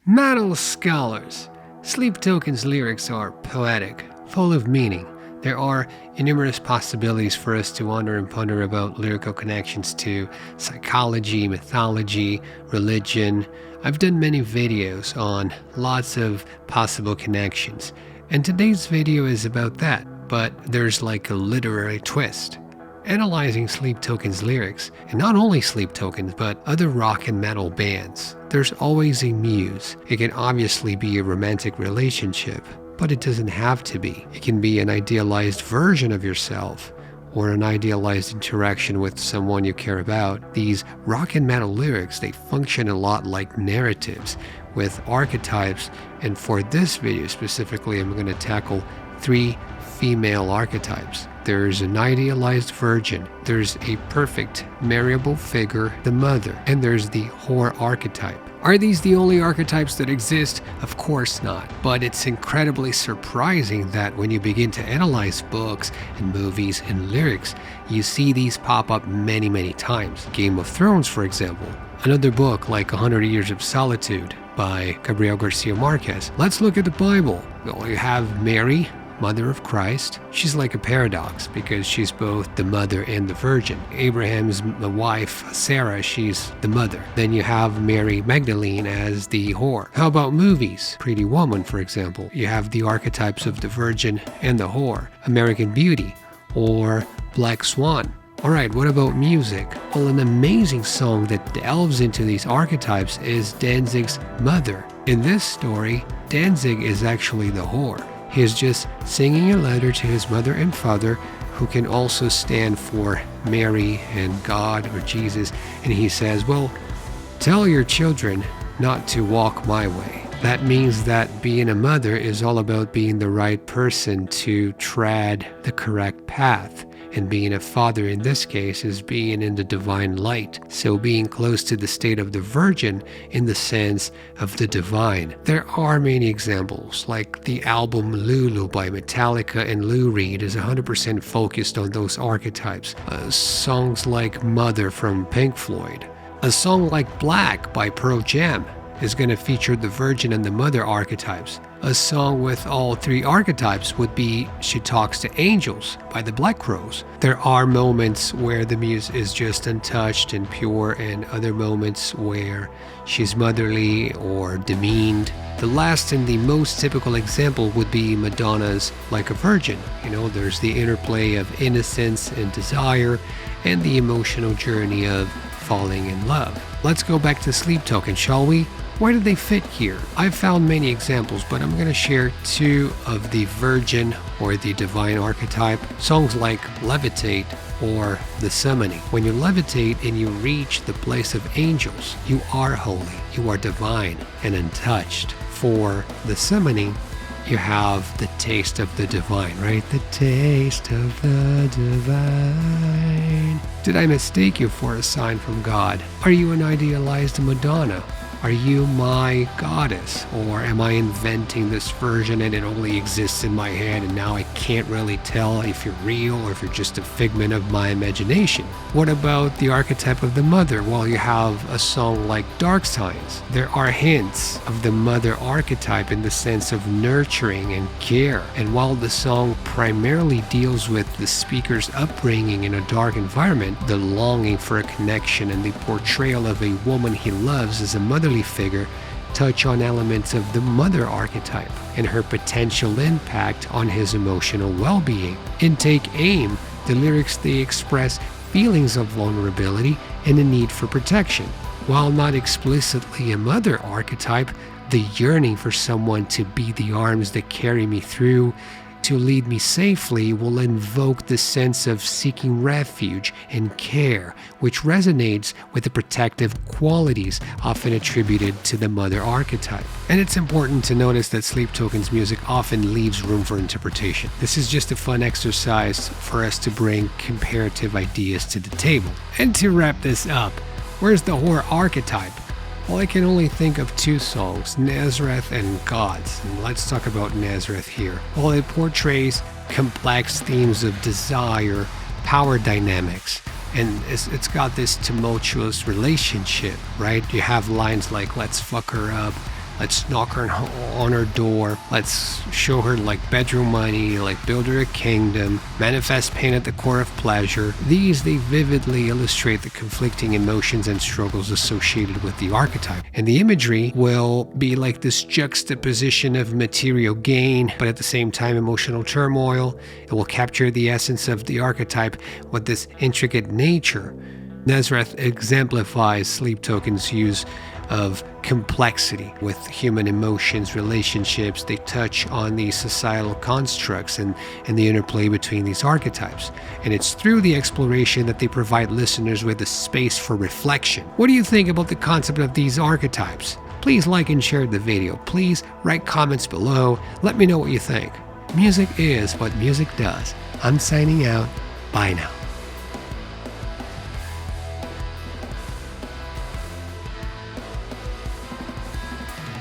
Metal scholars. Sleep Token's lyrics are poetic, full of meaning. There are numerous possibilities for us to wonder and ponder about lyrical connections to psychology, mythology, religion. I've done many videos on lots of possible connections, and today's video is about that, but there's like a literary twist. Analyzing Sleep Token's lyrics, and not only Sleep Tokens, but other rock and metal bands, there's always a muse. It can obviously be a romantic relationship, but it doesn't have to be. It can be an idealized version of yourself, or an idealized interaction with someone you care about. These rock and metal lyrics, they function a lot like narratives with archetypes, and for this video specifically, I'm going to tackle 3 female archetypes. There's an idealized virgin, there's a perfect marriable figure, the mother, and there's the whore archetype. Are these the only archetypes that exist? Of course not, but it's incredibly surprising that when you begin to analyze books and movies and lyrics, you see these pop up many times. Game of Thrones, for example. Another book like 100 Years of Solitude by Gabriel Garcia Marquez. Let's look at the Bible. Well, you have Mary, mother of Christ. She's like a paradox because she's both the mother and the virgin. Abraham's wife, Sarah, she's the mother. Then you have Mary Magdalene as the whore. How about movies? Pretty Woman, for example. You have the archetypes of the virgin and the whore. American Beauty or Black Swan. Alright, what about music? Well, an amazing song that delves into these archetypes is Danzig's Mother. In this story, Danzig is actually the whore. He is just singing a letter to his mother and father, who can also stand for Mary and God or Jesus, and he says, well, tell your children not to walk my way. That means that being a mother is all about being the right person to tread the correct path. And being a father in this case is being in the divine light. So being close to the state of the virgin in the sense of the divine. There are many examples, like the album Lulu by Metallica and Lou Reed is 100% focused on those archetypes. Songs like Mother from Pink Floyd. A song like Black by Pearl Jam is going to feature the virgin and the mother archetypes. A song with all 3 archetypes would be She Talks to Angels by the Black Crowes. There are moments where the muse is just untouched and pure, and other moments where she's motherly or demeaned. The last and the most typical example would be Madonna's Like a Virgin. There's the interplay of innocence and desire and the emotional journey of falling in love. Let's go back to Sleep Token, shall we? Where do they fit here? I've found many examples, but I'm going to share 2 of the virgin or the divine archetype. Songs like Levitate or The Summoning. When you levitate and you reach the place of angels, you are holy, you are divine and untouched. For The Summoning, you have the taste of the divine, right? The taste of the divine. Did I mistake you for a sign from God? Are you an idealized Madonna? Are you my goddess? Or am I inventing this version and it only exists in my head and now I can't really tell if you're real or if you're just a figment of my imagination? What about the archetype of the mother? Well, you have a song like Dark Signs. There are hints of the mother archetype in the sense of nurturing and care. And while the song primarily deals with the speaker's upbringing in a dark environment, the longing for a connection and the portrayal of a woman he loves as a motherly figure touch on elements of the mother archetype and her potential impact on his emotional well-being. In Take Aim, the lyrics, they express feelings of vulnerability and a need for protection. While not explicitly a mother archetype, the yearning for someone to be the arms that carry me through, to lead me safely, will invoke the sense of seeking refuge and care, which resonates with the protective qualities often attributed to the mother archetype. And it's important to notice that Sleep Token's music often leaves room for interpretation. This is just a fun exercise for us to bring comparative ideas to the table. And to wrap this up, where's the whore archetype? Well, I can only think of 2 songs, Nazareth and Gods. And let's talk about Nazareth here. Well, it portrays complex themes of desire, power dynamics, and it's got this tumultuous relationship, right? You have lines like, let's fuck her up, let's knock on her door, let's show her like bedroom money, like build her a kingdom, manifest pain at the core of pleasure. These, they vividly illustrate the conflicting emotions and struggles associated with the archetype. And the imagery will be like this juxtaposition of material gain, but at the same time emotional turmoil. It will capture the essence of the archetype with this intricate nature. Nazareth exemplifies Sleep Token's use of complexity with human emotions, relationships. They touch on these societal constructs and the interplay between these archetypes. And it's through the exploration that they provide listeners with a space for reflection. What do you think about the concept of these archetypes? Please like and share the video. Please write comments below. Let me know what you think. Music is what music does. I'm signing out. Bye now.